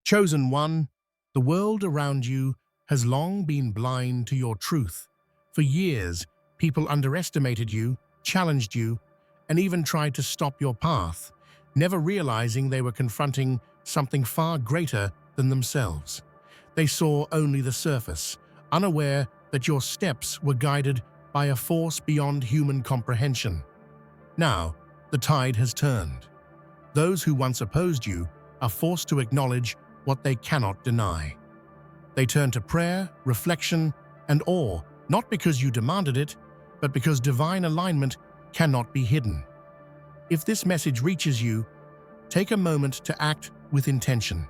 Chosen one, the world around you has long been blind to your truth. For years, people underestimated you, challenged you, and even tried to stop your path, never realizing they were confronting something far greater than themselves. They saw only the surface, unaware that your steps were guided by a force beyond human comprehension. Now, the tide has turned. Those who once opposed you are forced to acknowledge what they cannot deny. They turn to prayer, reflection, and awe, not because you demanded it, but because divine alignment cannot be hidden. If this message reaches you, take a moment to act with intention.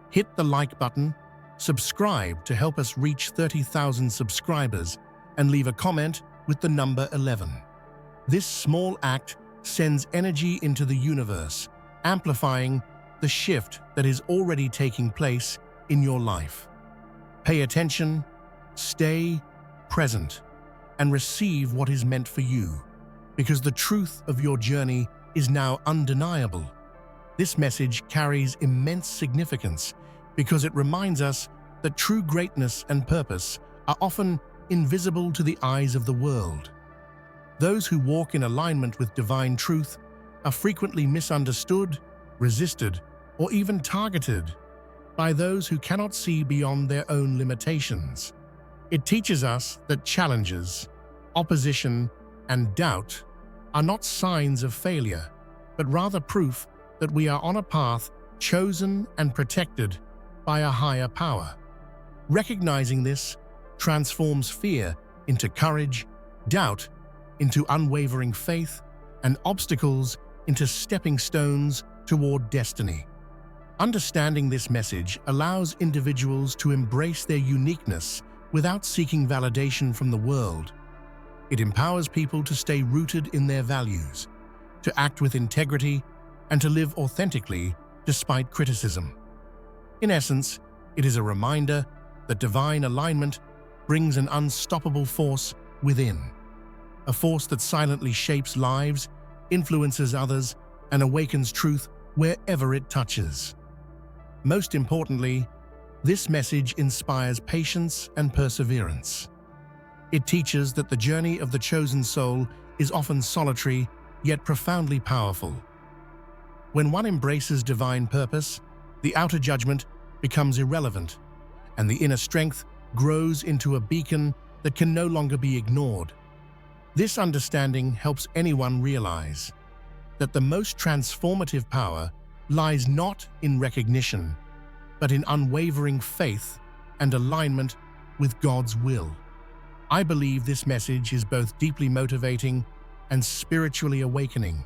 Hit the like button, subscribe to help us reach 30,000 subscribers, and leave a comment with the number 11. This small act sends energy into the universe, amplifying the shift that is already taking place in your life. Pay attention, stay present, and receive what is meant for you, because the truth of your journey is now undeniable. This message carries immense significance because it reminds us that true greatness and purpose are often invisible to the eyes of the world. Those who walk in alignment with divine truth are frequently misunderstood, resisted, or even targeted by those who cannot see beyond their own limitations. It teaches us that challenges, opposition, and doubt are not signs of failure, but rather proof that we are on a path chosen and protected by a higher power. Recognizing this transforms fear into courage, doubt into unwavering faith, and obstacles into stepping stones toward destiny. Understanding this message allows individuals to embrace their uniqueness without seeking validation from the world. It empowers people to stay rooted in their values, to act with integrity, and to live authentically despite criticism. In essence, it is a reminder that divine alignment brings an unstoppable force within, a force that silently shapes lives, influences others, and awakens truth wherever it touches. Most importantly, this message inspires patience and perseverance. It teaches that the journey of the chosen soul is often solitary, yet profoundly powerful. When one embraces divine purpose, the outer judgment becomes irrelevant, and the inner strength grows into a beacon that can no longer be ignored. This understanding helps anyone realize that the most transformative power lies not in recognition, but in unwavering faith and alignment with God's will. I believe this message is both deeply motivating and spiritually awakening.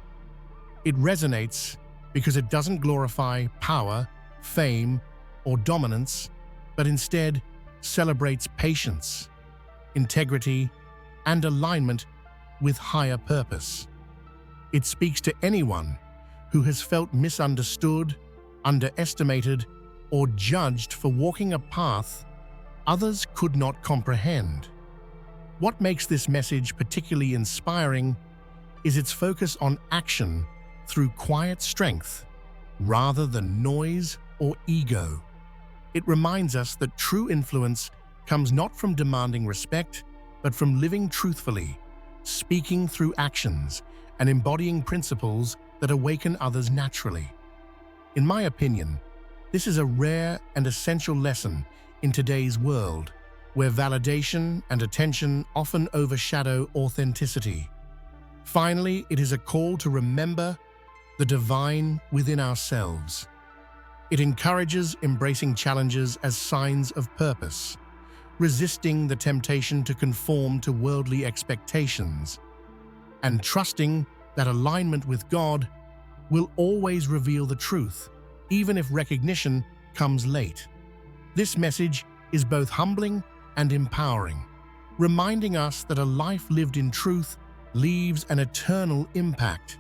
It resonates because it doesn't glorify power, fame, or dominance, but instead celebrates patience, integrity, and alignment with higher purpose. It speaks to anyone who has felt misunderstood, underestimated, or judged for walking a path others could not comprehend. What makes this message particularly inspiring is its focus on action through quiet strength rather than noise or ego. It reminds us that true influence comes not from demanding respect, but from living truthfully, speaking through actions, and embodying principles that awaken others naturally. In my opinion, this is a rare and essential lesson in today's world, where validation and attention often overshadow authenticity. Finally, it is a call to remember the divine within ourselves. It encourages embracing challenges as signs of purpose, resisting the temptation to conform to worldly expectations, and trusting that alignment with God will always reveal the truth, even if recognition comes late. This message is both humbling and empowering, reminding us that a life lived in truth leaves an eternal impact.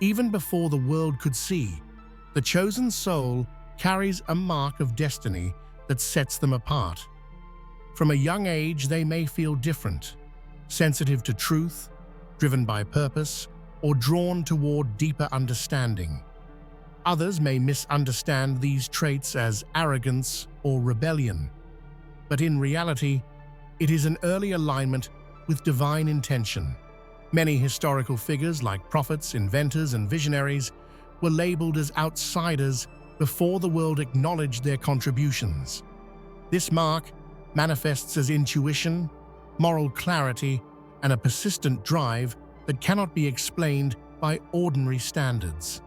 Even before the world could see, the chosen soul carries a mark of destiny that sets them apart. From a young age, they may feel different, sensitive to truth, driven by purpose, or drawn toward deeper understanding. Others may misunderstand these traits as arrogance or rebellion, but in reality, it is an early alignment with divine intention. Many historical figures like prophets, inventors, and visionaries were labeled as outsiders before the world acknowledged their contributions. This mark manifests as intuition, moral clarity, and a persistent drive that cannot be explained by ordinary standards.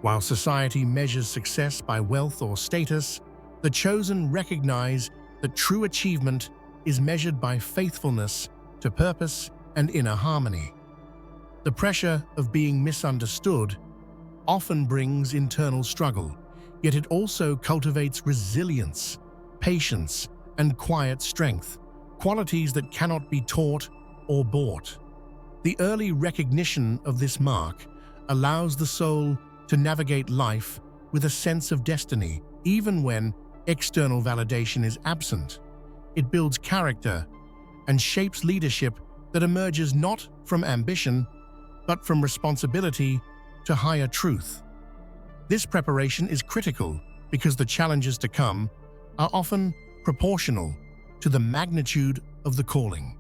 While society measures success by wealth or status, the chosen recognize that true achievement is measured by faithfulness to purpose and inner harmony. The pressure of being misunderstood often brings internal struggle, yet it also cultivates resilience, patience, and quiet strength, qualities that cannot be taught or bought. The early recognition of this mark allows the soul to navigate life with a sense of destiny, even when external validation is absent. It builds character and shapes leadership that emerges not from ambition, but from responsibility to higher truth. This preparation is critical because the challenges to come are often proportional to the magnitude of the calling.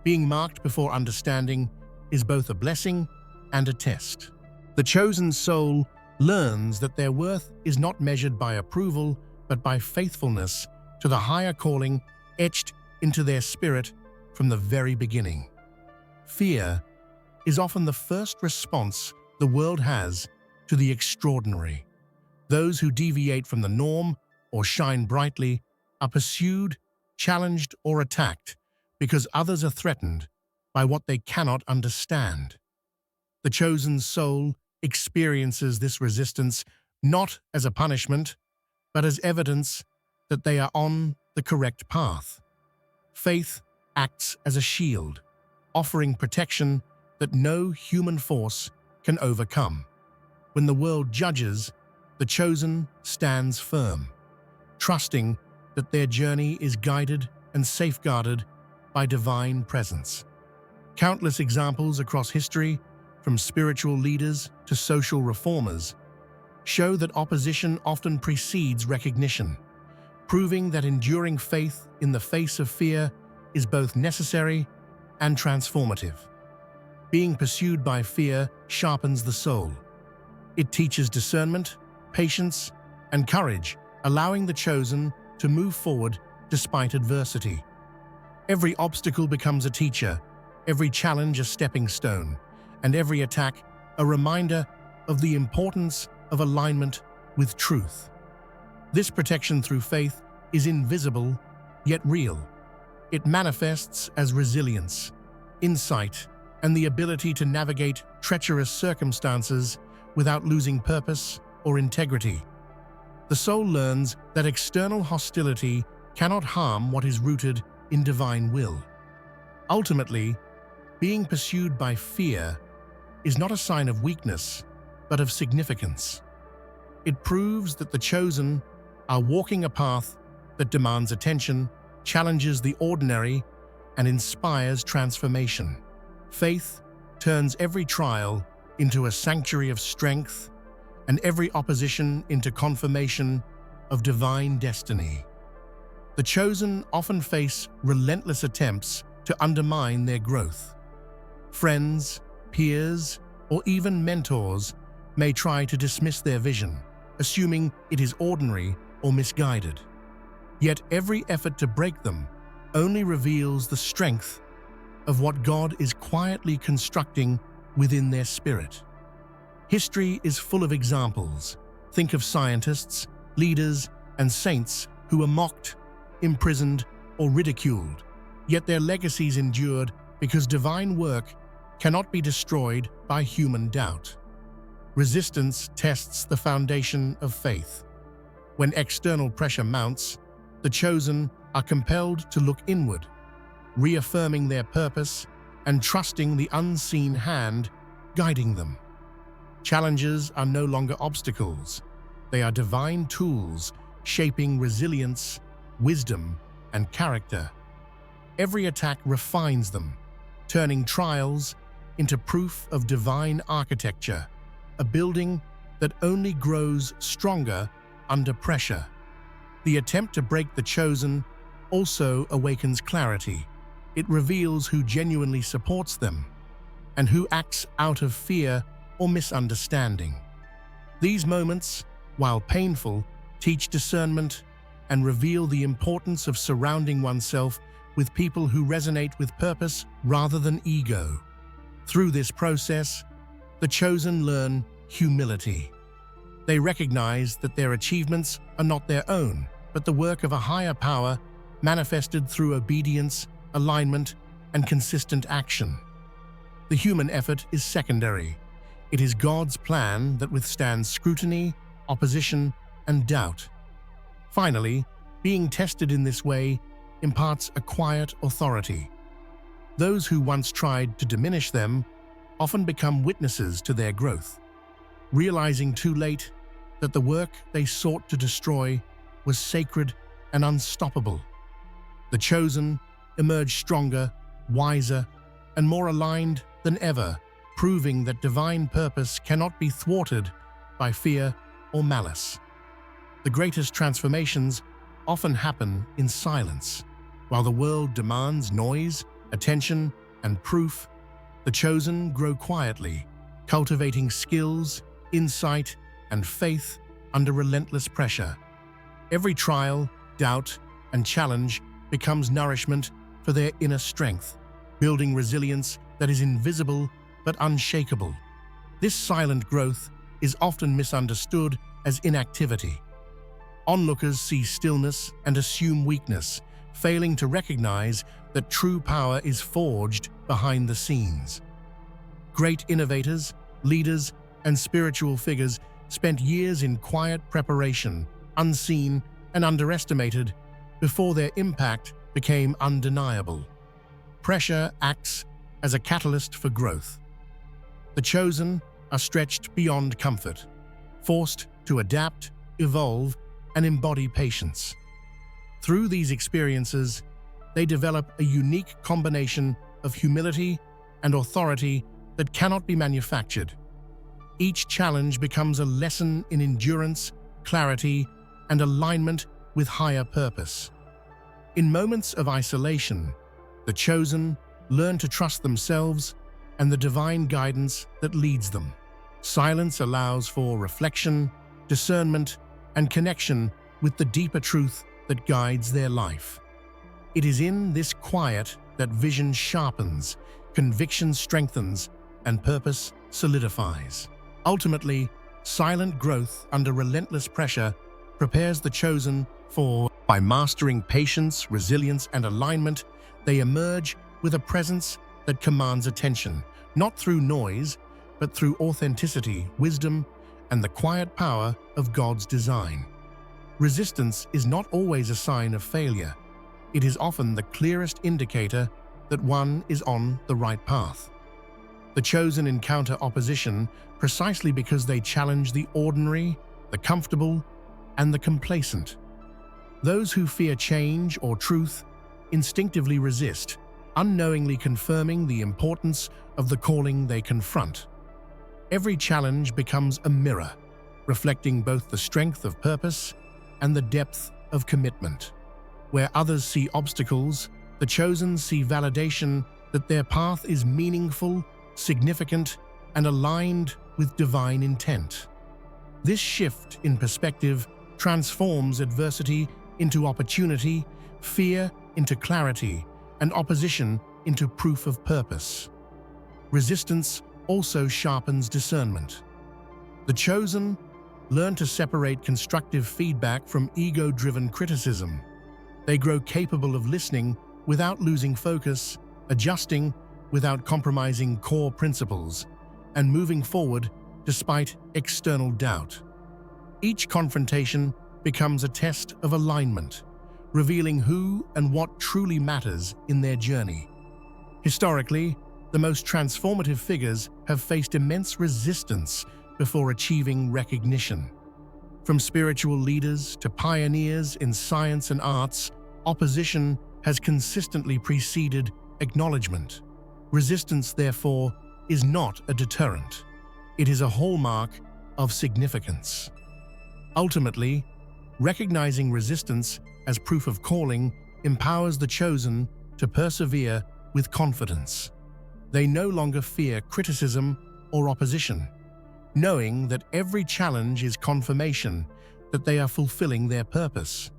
Being marked before understanding is both a blessing and a test. The chosen soul learns that their worth is not measured by approval, but by faithfulness to the higher calling etched into their spirit from the very beginning. Fear is often the first response the world has to the extraordinary. Those who deviate from the norm or shine brightly are pursued, challenged, or attacked because others are threatened by what they cannot understand. The chosen soul experiences this resistance not as a punishment, but as evidence that they are on the correct path. Faith acts as a shield, offering protection that no human force can overcome. When the world judges, the chosen stands firm, trusting that their journey is guided and safeguarded by divine presence. Countless examples across history, from spiritual leaders to social reformers, show that opposition often precedes recognition, proving that enduring faith in the face of fear is both necessary and transformative. Being pursued by fear sharpens the soul. It teaches discernment, patience, and courage, allowing the chosen to move forward despite adversity. Every obstacle becomes a teacher, every challenge a stepping stone, and every attack a reminder of the importance of alignment with truth. This protection through faith is invisible, yet real. It manifests as resilience, insight, and the ability to navigate treacherous circumstances without losing purpose or integrity. The soul learns that external hostility cannot harm what is rooted in divine will. Ultimately, being pursued by fear is not a sign of weakness, but of significance. It proves that the chosen are walking a path that demands attention, challenges the ordinary, and inspires transformation. Faith turns every trial into a sanctuary of strength and every opposition into confirmation of divine destiny. The chosen often face relentless attempts to undermine their growth. Friends, peers, or even mentors may try to dismiss their vision, assuming it is ordinary or misguided. Yet every effort to break them only reveals the strength of what God is quietly constructing within their spirit. History is full of examples. Think of scientists, leaders, and saints who were mocked, imprisoned, or ridiculed, yet their legacies endured because divine work cannot be destroyed by human doubt. Resistance tests the foundation of faith. When external pressure mounts, the chosen are compelled to look inward, reaffirming their purpose and trusting the unseen hand guiding them. Challenges are no longer obstacles. They are divine tools shaping resilience, wisdom, and character. Every attack refines them, turning trials into proof of divine architecture, a building that only grows stronger under pressure. The attempt to break the chosen also awakens clarity. It reveals who genuinely supports them and who acts out of fear or misunderstanding. These moments, while painful, teach discernment and reveal the importance of surrounding oneself with people who resonate with purpose rather than ego. Through this process, the chosen learn humility. They recognize that their achievements are not their own, but the work of a higher power manifested through obedience, alignment, and consistent action. The human effort is secondary. It is God's plan that withstands scrutiny, opposition, and doubt. Finally, being tested in this way imparts a quiet authority. Those who once tried to diminish them often become witnesses to their growth, realizing too late that the work they sought to destroy was sacred and unstoppable. The chosen emerge stronger, wiser, and more aligned than ever, proving that divine purpose cannot be thwarted by fear or malice. The greatest transformations often happen in silence. While the world demands noise, attention, and proof, the chosen grow quietly, cultivating skills, insight, and faith under relentless pressure. Every trial, doubt, and challenge becomes nourishment for their inner strength, building resilience that is invisible but unshakable. This silent growth is often misunderstood as inactivity. Onlookers see stillness and assume weakness, failing to recognize that true power is forged behind the scenes. Great innovators, leaders, and spiritual figures spent years in quiet preparation, unseen and underestimated, before their impact became undeniable. Pressure acts as a catalyst for growth. The chosen are stretched beyond comfort, forced to adapt, evolve, and embody patience. Through these experiences, they develop a unique combination of humility and authority that cannot be manufactured. Each challenge becomes a lesson in endurance, clarity, and alignment with higher purpose. In moments of isolation, the chosen learn to trust themselves and the divine guidance that leads them. Silence allows for reflection, discernment, and connection with the deeper truth that guides their life. It is in this quiet that vision sharpens, conviction strengthens, and purpose solidifies. Ultimately, silent growth under relentless pressure prepares the chosen for, by mastering patience, resilience, and alignment, they emerge with a presence that commands attention, not through noise, but through authenticity, wisdom, and the quiet power of God's design. Resistance is not always a sign of failure. It is often the clearest indicator that one is on the right path. The chosen encounter opposition precisely because they challenge the ordinary, the comfortable, and the complacent. Those who fear change or truth instinctively resist, unknowingly confirming the importance of the calling they confront. Every challenge becomes a mirror, reflecting both the strength of purpose and the depth of commitment. Where others see obstacles, the chosen see validation that their path is meaningful, significant, and aligned with divine intent. This shift in perspective transforms adversity into opportunity, fear into clarity, and opposition into proof of purpose. Resistance also sharpens discernment. The chosen learn to separate constructive feedback from ego-driven criticism. They grow capable of listening without losing focus, adjusting without compromising core principles, and moving forward despite external doubt. Each confrontation becomes a test of alignment, revealing who and what truly matters in their journey. Historically, the most transformative figures have faced immense resistance before achieving recognition. From spiritual leaders to pioneers in science and arts, opposition has consistently preceded acknowledgement. Resistance, therefore, is not a deterrent. It is a hallmark of significance. Ultimately, recognizing resistance as proof of calling empowers the chosen to persevere with confidence. They no longer fear criticism or opposition, knowing that every challenge is confirmation that they are fulfilling their purpose.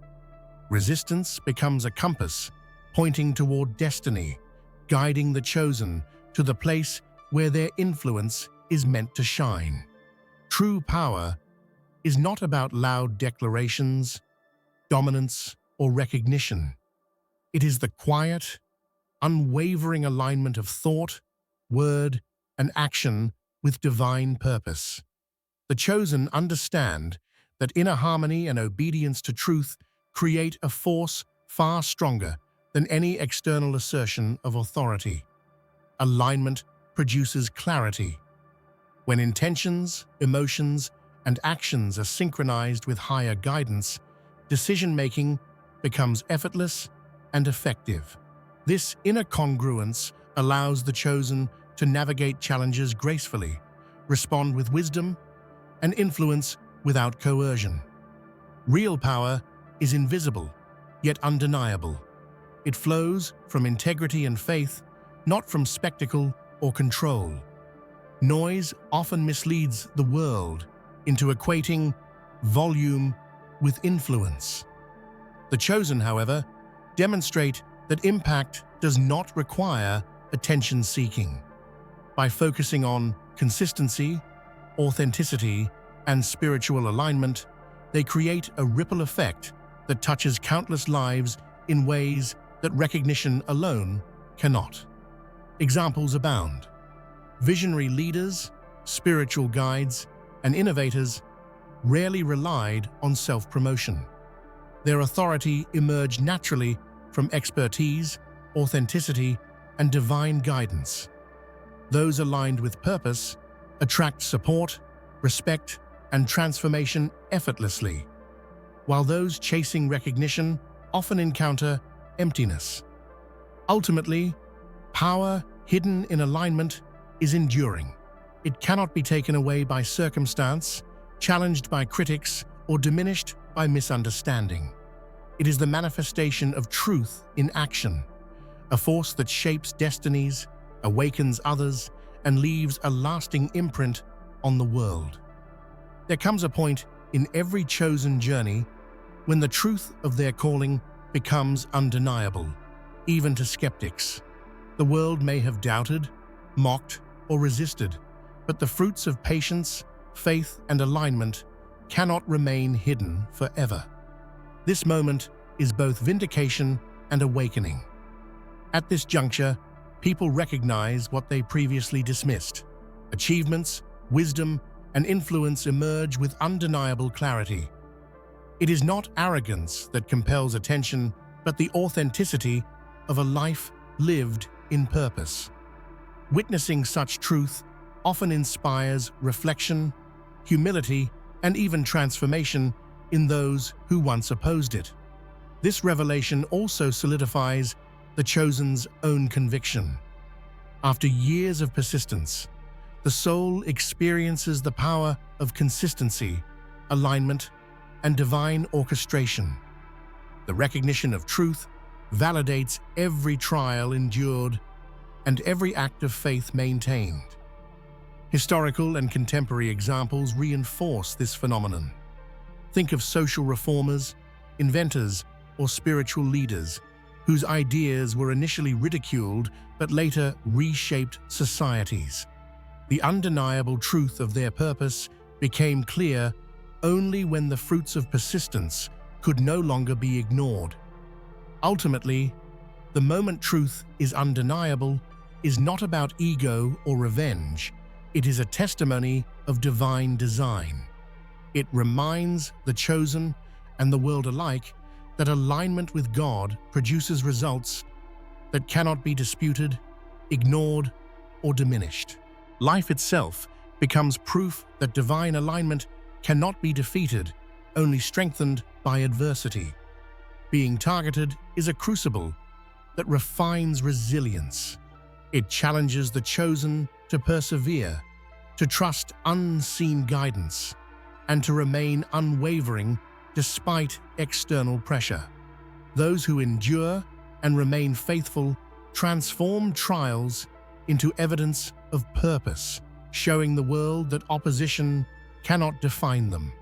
Resistance becomes a compass, pointing toward destiny, guiding the chosen to the place where their influence is meant to shine. True power is not about loud declarations, dominance, or recognition. It is the quiet, unwavering alignment of thought, word, and action with divine purpose. The chosen understand that inner harmony and obedience to truth create a force far stronger than any external assertion of authority. Alignment produces clarity. When intentions, emotions, and actions are synchronized with higher guidance, decision-making becomes effortless and effective. This inner congruence allows the chosen to navigate challenges gracefully, respond with wisdom, and influence without coercion. Real power is invisible, yet undeniable. It flows from integrity and faith, not from spectacle or control. Noise often misleads the world into equating volume with influence. The chosen, however, demonstrate that impact does not require attention-seeking. By focusing on consistency, authenticity, and spiritual alignment, they create a ripple effect that touches countless lives in ways that recognition alone cannot. Examples abound. Visionary leaders, spiritual guides, and innovators rarely relied on self-promotion. Their authority emerged naturally from expertise, authenticity, and divine guidance. Those aligned with purpose attract support, respect, and transformation effortlessly, while those chasing recognition often encounter emptiness. Ultimately, power hidden in alignment is enduring. It cannot be taken away by circumstance, challenged by critics, or diminished by misunderstanding. It is the manifestation of truth in action, a force that shapes destinies, awakens others, and leaves a lasting imprint on the world. There comes a point in every chosen journey when the truth of their calling becomes undeniable, even to skeptics. The world may have doubted, mocked, or resisted, but the fruits of patience, faith, and alignment cannot remain hidden forever. This moment is both vindication and awakening. At this juncture, people recognize what they previously dismissed. Achievements, wisdom, and influence emerge with undeniable clarity. It is not arrogance that compels attention, but the authenticity of a life lived in purpose. Witnessing such truth often inspires reflection, humility, and even transformation in those who once opposed it. This revelation also solidifies the chosen's own conviction. After years of persistence, the soul experiences the power of consistency, alignment, and divine orchestration. The recognition of truth validates every trial endured and every act of faith maintained. Historical and contemporary examples reinforce this phenomenon. Think of social reformers, inventors, or spiritual leaders whose ideas were initially ridiculed but later reshaped societies. The undeniable truth of their purpose became clear only when the fruits of persistence could no longer be ignored. Ultimately, the moment truth is undeniable is not about ego or revenge. It is a testimony of divine design. It reminds the chosen and the world alike that alignment with God produces results that cannot be disputed, ignored, or diminished. Life itself becomes proof that divine alignment cannot be defeated, only strengthened by adversity. Being targeted is a crucible that refines resilience. It challenges the chosen to persevere, to trust unseen guidance, and to remain unwavering despite external pressure. Those who endure and remain faithful transform trials into evidence of purpose, showing the world that opposition cannot define them.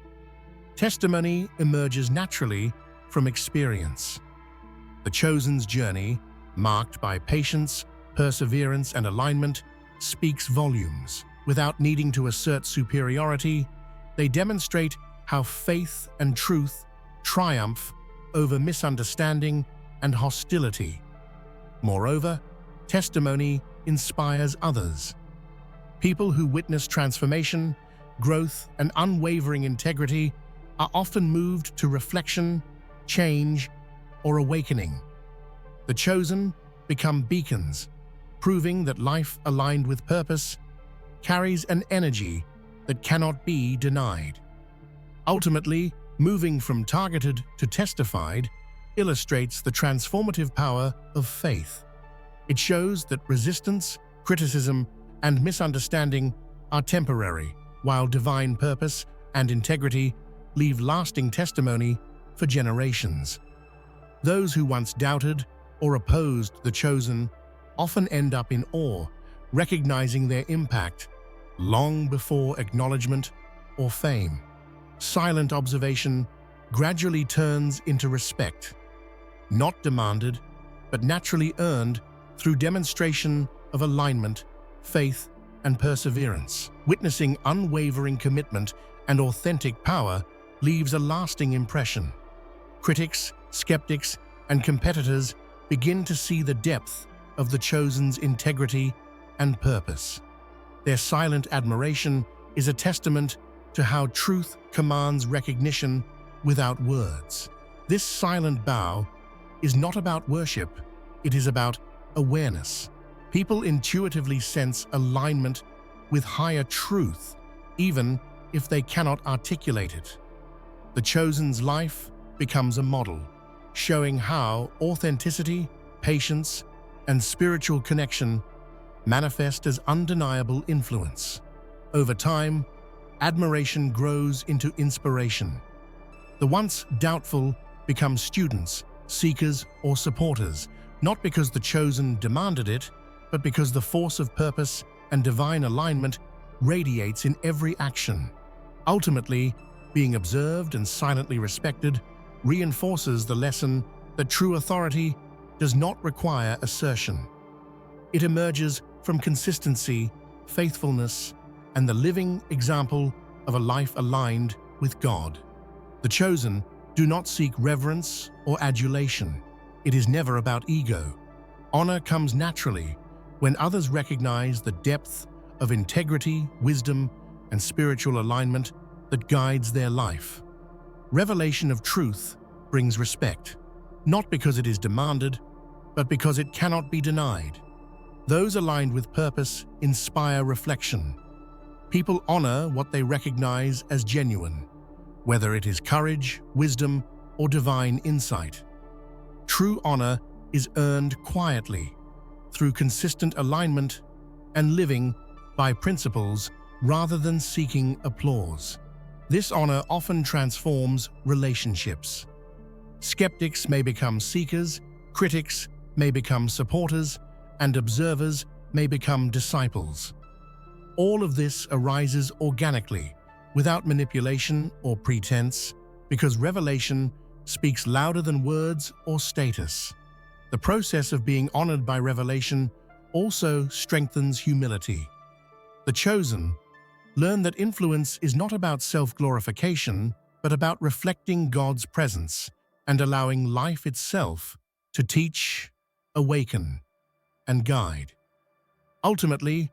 Testimony emerges naturally from experience. The chosen's journey, marked by patience, perseverance, and alignment, speaks volumes. Without needing to assert superiority, they demonstrate how faith and truth triumph over misunderstanding and hostility. Moreover, testimony inspires others. People who witness transformation, growth, and unwavering integrity are often moved to reflection, change, or awakening. The chosen become beacons, proving that life aligned with purpose carries an energy that cannot be denied. Ultimately, moving from targeted to testified illustrates the transformative power of faith. It shows that resistance, criticism, and misunderstanding are temporary, while divine purpose and integrity leave lasting testimony for generations. Those who once doubted or opposed the chosen often end up in awe, recognizing their impact long before acknowledgement or fame. Silent observation gradually turns into respect, not demanded, but naturally earned through demonstration of alignment, faith, and perseverance. Witnessing unwavering commitment and authentic power leaves a lasting impression. Critics, skeptics, and competitors begin to see the depth of the chosen's integrity and purpose. Their silent admiration is a testament to how truth commands recognition without words. This silent bow is not about worship, it is about awareness. People intuitively sense alignment with higher truth, even if they cannot articulate it. The chosen's life becomes a model, showing how authenticity, patience, and spiritual connection manifest as undeniable influence. Over time, admiration grows into inspiration. The once doubtful become students, seekers, or supporters, not because the chosen demanded it, but because the force of purpose and divine alignment radiates in every action. Ultimately, being observed and silently respected reinforces the lesson that true authority does not require assertion. It emerges from consistency, faithfulness, and the living example of a life aligned with God. The chosen do not seek reverence or adulation. It is never about ego. Honor comes naturally when others recognize the depth of integrity, wisdom, and spiritual alignment that guides their life. Revelation of truth brings respect, not because it is demanded, but because it cannot be denied. Those aligned with purpose inspire reflection. People honor what they recognize as genuine, whether it is courage, wisdom, or divine insight. True honor is earned quietly, through consistent alignment and living by principles rather than seeking applause. This honor often transforms relationships. Skeptics may become seekers, critics may become supporters, and observers may become disciples. All of this arises organically, without manipulation or pretense, because revelation speaks louder than words or status. The process of being honored by revelation also strengthens humility. The chosen learn that influence is not about self-glorification, but about reflecting God's presence and allowing life itself to teach, awaken, and guide. Ultimately,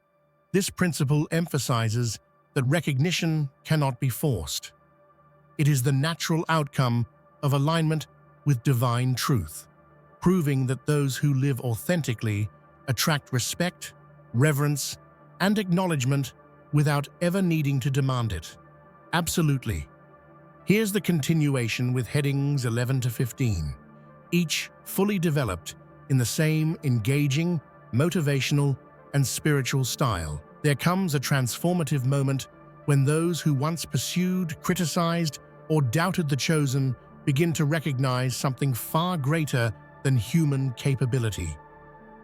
this principle emphasizes that recognition cannot be forced. It is the natural outcome of alignment with divine truth, proving that those who live authentically attract respect, reverence, and acknowledgement without ever needing to demand it. Absolutely. Here's the continuation with headings 11 to 15, each fully developed in the same engaging, motivational, and spiritual style. There comes a transformative moment when those who once pursued, criticized, or doubted the chosen begin to recognize something far greater than human capability.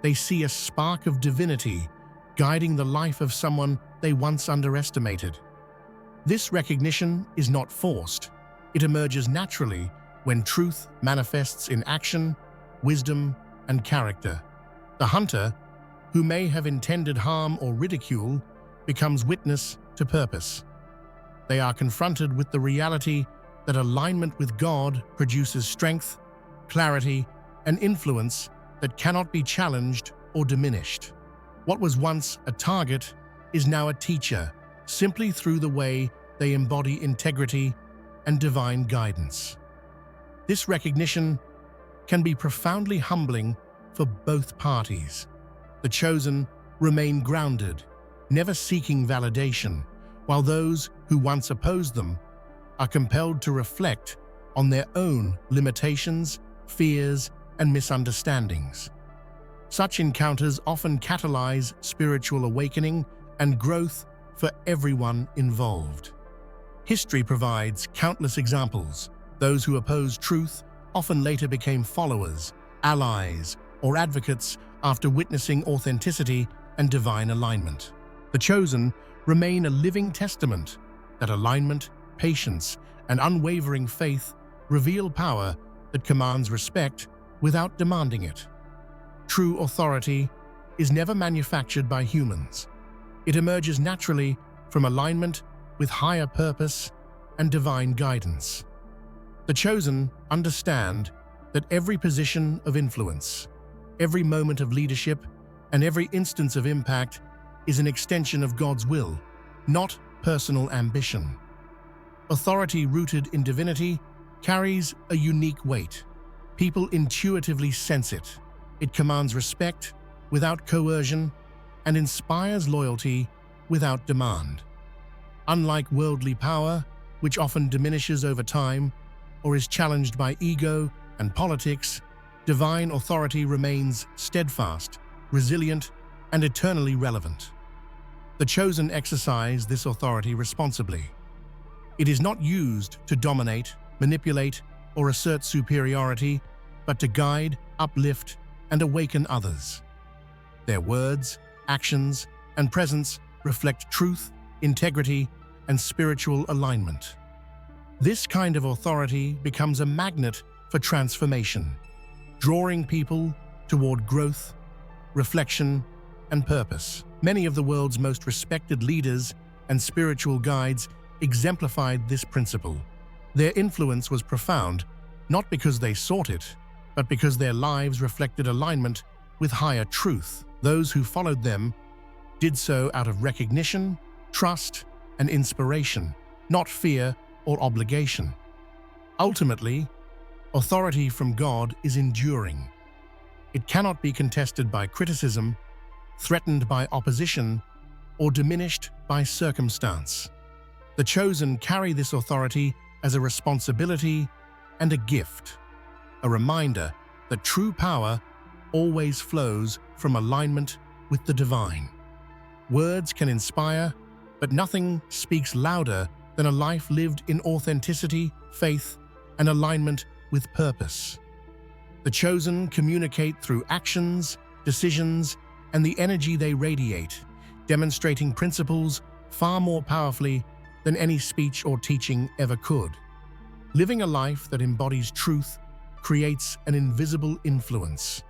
They see a spark of divinity guiding the life of someone they once underestimated. This recognition is not forced. It emerges naturally when truth manifests in action, wisdom, and character. The hunter, who may have intended harm or ridicule, becomes witness to purpose. They are confronted with the reality that alignment with God produces strength, clarity, and influence that cannot be challenged or diminished. What was once a target is now a teacher, simply through the way they embody integrity and divine guidance. This recognition can be profoundly humbling for both parties. The chosen remain grounded, never seeking validation, while those who once opposed them are compelled to reflect on their own limitations, fears, and misunderstandings. Such encounters often catalyze spiritual awakening and growth for everyone involved. History provides countless examples. Those who opposed truth often later became followers, allies, or advocates after witnessing authenticity and divine alignment. The chosen remain a living testament that alignment, patience, and unwavering faith reveal power that commands respect without demanding it. True authority is never manufactured by humans. It emerges naturally from alignment with higher purpose and divine guidance. The chosen understand that every position of influence, every moment of leadership, and every instance of impact is an extension of God's will, not personal ambition. Authority rooted in divinity carries a unique weight. People intuitively sense it. It commands respect without coercion and inspires loyalty without demand. Unlike worldly power, which often diminishes over time or is challenged by ego and politics, divine authority remains steadfast, resilient, and eternally relevant. The chosen exercise this authority responsibly. It is not used to dominate, manipulate, or assert superiority, but to guide, uplift, and awaken others. Their words, actions, and presence reflect truth, integrity, and spiritual alignment. This kind of authority becomes a magnet for transformation, drawing people toward growth, reflection, and purpose. Many of the world's most respected leaders and spiritual guides exemplified this principle. Their influence was profound, not because they sought it, but because their lives reflected alignment with higher truth. Those who followed them did so out of recognition, trust, and inspiration, not fear or obligation. Ultimately, authority from God is enduring. It cannot be contested by criticism, threatened by opposition, or diminished by circumstance. The chosen carry this authority as a responsibility and a gift, a reminder that true power always flows from alignment with the divine. Words can inspire, but nothing speaks louder than a life lived in authenticity, faith, and alignment with purpose. The chosen communicate through actions, decisions, and the energy they radiate, demonstrating principles far more powerfully than any speech or teaching ever could. Living a life that embodies truth creates an invisible influence.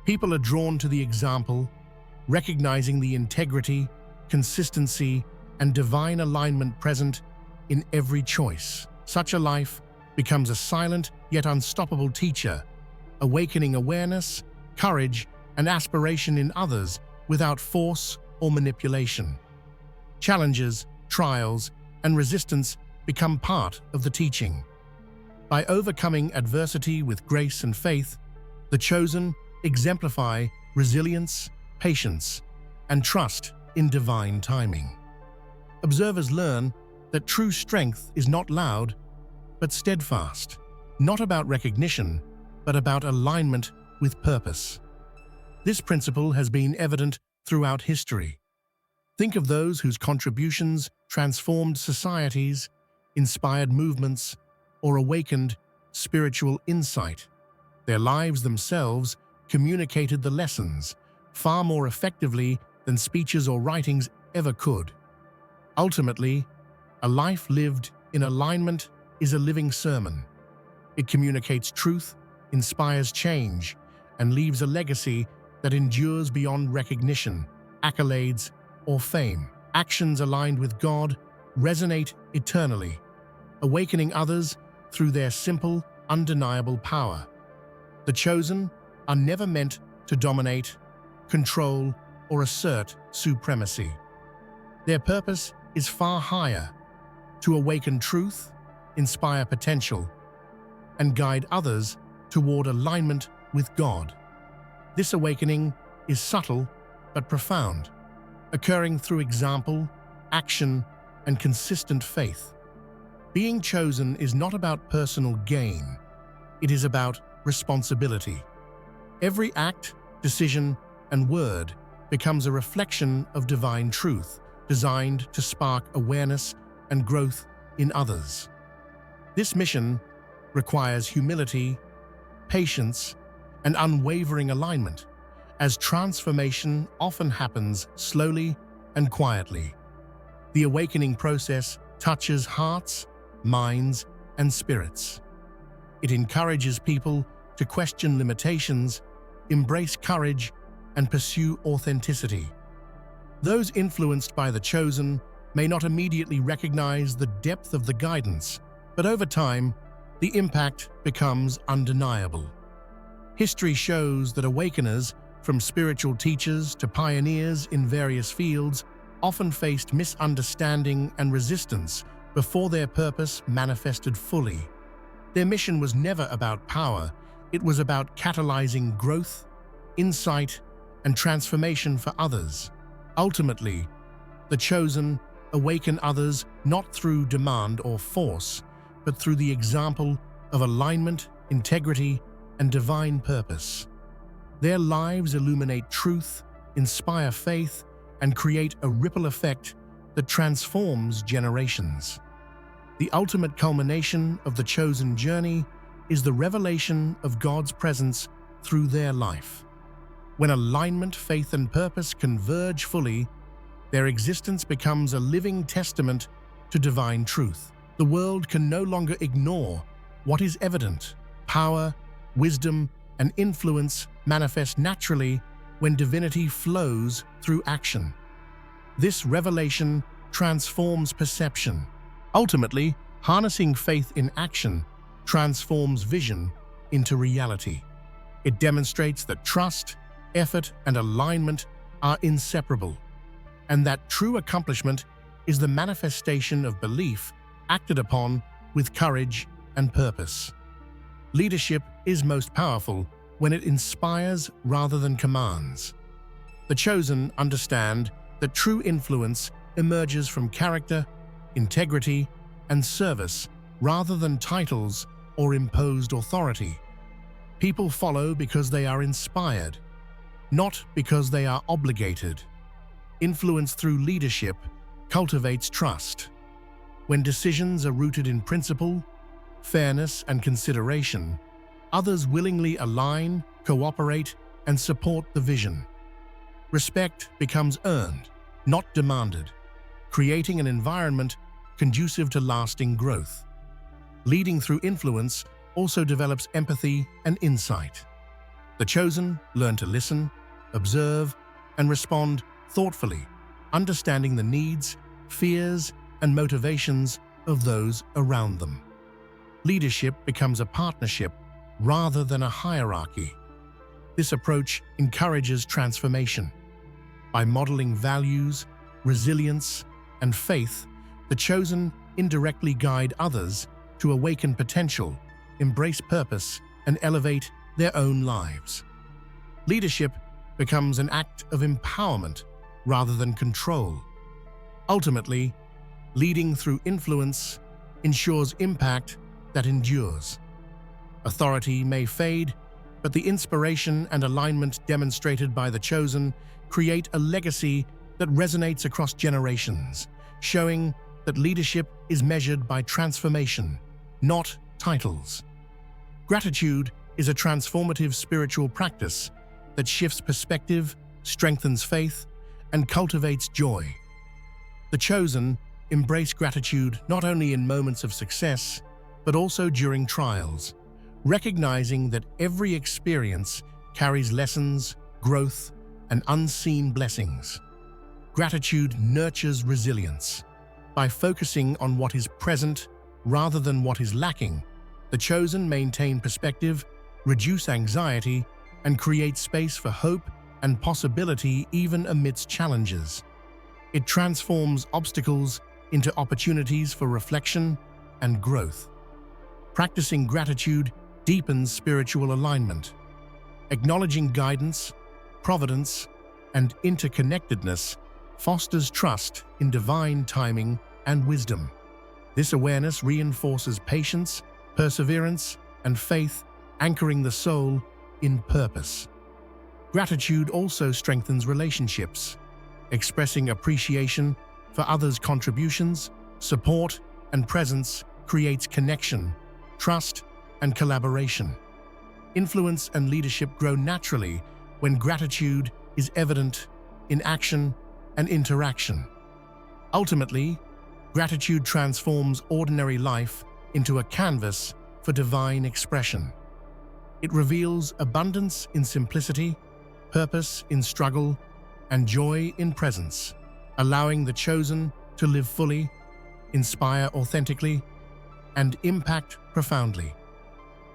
People are drawn to the example, recognizing the integrity, consistency, and divine alignment present in every choice. Such a life becomes a silent yet unstoppable teacher, awakening awareness, courage, and aspiration in others without force or manipulation. Challenges, trials, and resistance become part of the teaching. By overcoming adversity with grace and faith, the chosen exemplify resilience, patience, and trust in divine timing. Observers learn that true strength is not loud, but steadfast, not about recognition, but about alignment with purpose. This principle has been evident throughout history. Think of those whose contributions transformed societies, inspired movements, or awakened spiritual insight. Their lives themselves communicated the lessons far more effectively than speeches or writings ever could. Ultimately, a life lived in alignment is a living sermon. It communicates truth, inspires change, and leaves a legacy that endures beyond recognition, accolades, or fame. Actions aligned with God resonate eternally, awakening others through their simple, undeniable power. The chosen are never meant to dominate, control, or assert supremacy. Their purpose is far higher: to awaken truth, inspire potential, and guide others toward alignment with God. This awakening is subtle but profound, occurring through example, action, and consistent faith. Being chosen is not about personal gain. It is about responsibility. Every act, decision, and word becomes a reflection of divine truth, designed to spark awareness and growth in others. This mission requires humility, patience, and unwavering alignment, as transformation often happens slowly and quietly. The awakening process touches hearts, minds, and spirits. It encourages people to question limitations, embrace courage, and pursue authenticity. Those influenced by the chosen may not immediately recognize the depth of the guidance, but over time, the impact becomes undeniable. History shows that awakeners, from spiritual teachers to pioneers in various fields, often faced misunderstanding and resistance before their purpose manifested fully. Their mission was never about power, it was about catalyzing growth, insight, and transformation for others. Ultimately, the chosen awaken others not through demand or force, but through the example of alignment, integrity, and divine purpose. Their lives illuminate truth, inspire faith, and create a ripple effect that transforms generations. The ultimate culmination of the chosen journey is the revelation of God's presence through their life. When alignment, faith, and purpose converge fully, their existence becomes a living testament to divine truth. The world can no longer ignore what is evident. Power, wisdom, and influence manifest naturally when divinity flows through action. This revelation transforms perception. Ultimately, harnessing faith in action transforms vision into reality. It demonstrates that trust, effort, and alignment are inseparable, and that true accomplishment is the manifestation of belief acted upon with courage and purpose. Leadership is most powerful when it inspires rather than commands. The chosen understand that true influence emerges from character, integrity, and service rather than titles or imposed authority. People follow because they are inspired, not because they are obligated. Influence through leadership cultivates trust. When decisions are rooted in principle, fairness, and consideration, others willingly align, cooperate, and support the vision. Respect becomes earned, not demanded, creating an environment conducive to lasting growth. Leading through influence also develops empathy and insight. The chosen learn to listen, observe, and respond thoughtfully, understanding the needs, fears, and motivations of those around them. Leadership becomes a partnership rather than a hierarchy. This approach encourages transformation. By modeling values, resilience, and faith, the chosen indirectly guide others to awaken potential, embrace purpose, and elevate their own lives. Leadership becomes an act of empowerment rather than control. Ultimately, leading through influence ensures impact that endures. Authority may fade, but the inspiration and alignment demonstrated by the chosen create a legacy that resonates across generations, showing that leadership is measured by transformation, not titles. Gratitude is a transformative spiritual practice that shifts perspective, strengthens faith, and cultivates joy. The chosen embrace gratitude not only in moments of success, but also during trials, recognizing that every experience carries lessons, growth, and unseen blessings. Gratitude nurtures resilience. By focusing on what is present rather than what is lacking, the chosen maintain perspective, reduce anxiety, and create space for hope and possibility even amidst challenges. It transforms obstacles into opportunities for reflection and growth. Practicing gratitude deepens spiritual alignment. Acknowledging guidance, providence, and interconnectedness fosters trust in divine timing and wisdom. This awareness reinforces patience, perseverance, and faith, anchoring the soul in purpose. Gratitude also strengthens relationships. Expressing appreciation for others' contributions, support, and presence creates connection, trust, and collaboration. Influence and leadership grow naturally when gratitude is evident in action and interaction. Ultimately, gratitude transforms ordinary life into a canvas for divine expression. It reveals abundance in simplicity, purpose in struggle, and joy in presence, allowing the chosen to live fully, inspire authentically, and impact profoundly.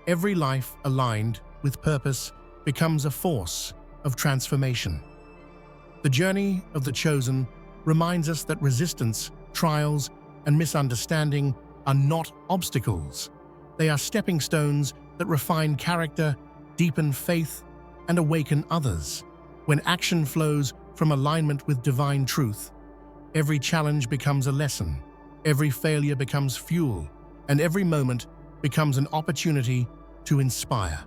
Every life aligned with purpose becomes a force of transformation. The journey of the chosen reminds us that resistance, trials, and misunderstanding are not obstacles. They are stepping stones that refine character, deepen faith, and awaken others. When action flows from alignment with divine truth, every challenge becomes a lesson, every failure becomes fuel, and every moment becomes an opportunity to inspire.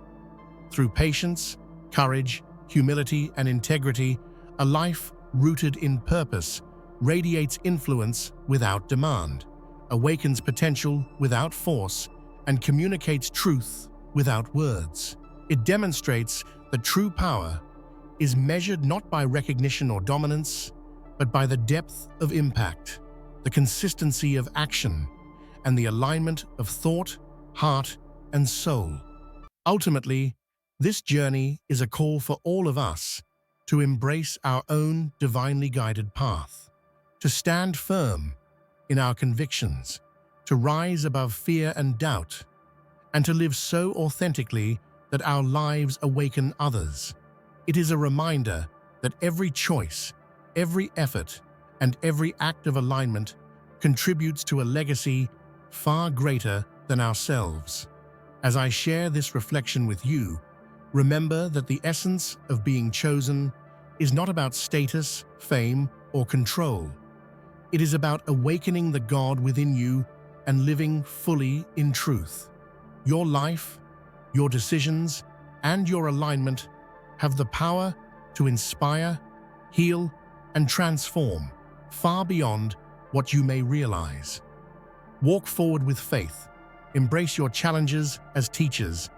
Through patience, courage, humility, and integrity, a life rooted in purpose radiates influence without demand, awakens potential without force, and communicates truth without words. It demonstrates that true power is measured not by recognition or dominance, but by the depth of impact, the consistency of action, and the alignment of thought, heart, and soul. Ultimately, this journey is a call for all of us to embrace our own divinely guided path, to stand firm in our convictions, to rise above fear and doubt, and to live so authentically that our lives awaken others. It is a reminder that every choice, every effort, and every act of alignment contributes to a legacy far greater than ourselves. As I share this reflection with you, remember that the essence of being chosen is not about status, fame, or control. It is about awakening the God within you and living fully in truth. Your life, your decisions, and your alignment have the power to inspire, heal, and transform far beyond what you may realize. Walk forward with faith, embrace your challenges as teachers,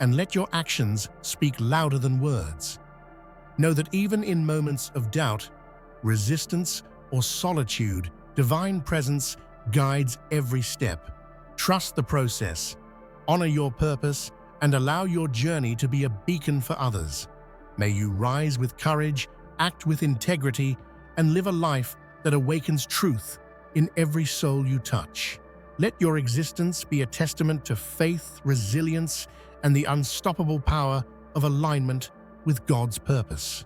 and let your actions speak louder than words. Know that even in moments of doubt, resistance, or solitude, divine presence guides every step. Trust the process, honor your purpose, and allow your journey to be a beacon for others. May you rise with courage, act with integrity, and live a life that awakens truth in every soul you touch. Let your existence be a testament to faith, resilience, and the unstoppable power of alignment with God's purpose.